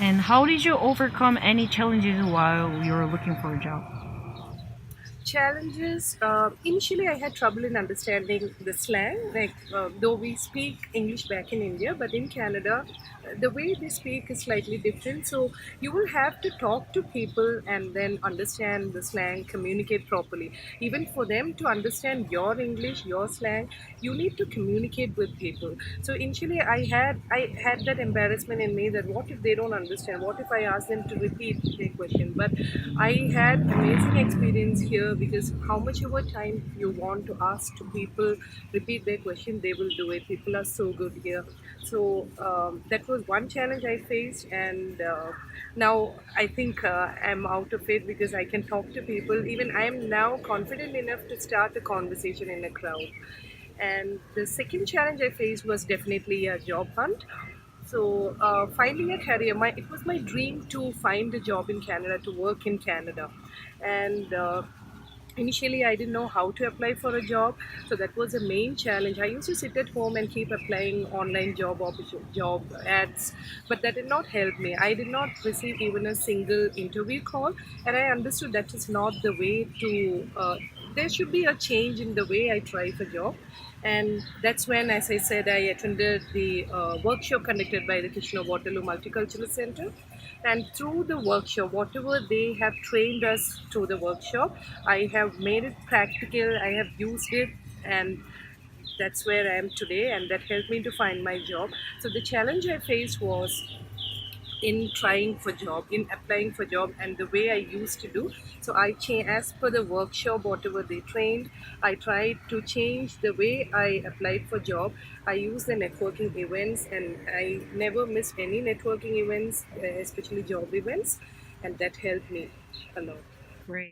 And how did you overcome any challenges while you were looking for a job? Challenges. Initially, I had trouble in understanding the slang. Like, though we speak English back in India, but in Canada, the way they speak is slightly different. So you will have to talk to people and then understand the slang, communicate properly. Even for them to understand your English, your slang, you need to communicate with people. So initially, I had that embarrassment in me that what if they don't understand? What if I ask them to repeat their question? But I had amazing experience here because how much ever time you want to ask to people repeat their question, they will do it. People are so good here. So that was one challenge I faced, and now I think I'm out of it because I can talk to people. Even I am now confident enough to start a conversation in a crowd. And the second challenge I faced was definitely a job hunt. So finding a career, it was my dream to find a job in Canada, to work in Canada, and initially I didn't know how to apply for a job, so that was a main challenge. I used to sit at home and keep applying online job ads, but that did not help me. I did not receive even a single interview call, and I understood that is not the way to. There should be a change in the way I try for job, and that's when, as I said, I attended the workshop conducted by the Kitchener-Waterloo Multicultural Center. And through the workshop, whatever they have trained us through the workshop, I have made it practical, I have used it, and that's where I am today, and that helped me to find my job. So the challenge I faced was in trying for job, in applying for job, and the way I used to do. So I change as per the workshop, whatever they trained. I tried to change the way I applied for job. I use the networking events, and I never missed any networking events, especially job events, and that helped me a lot. Great.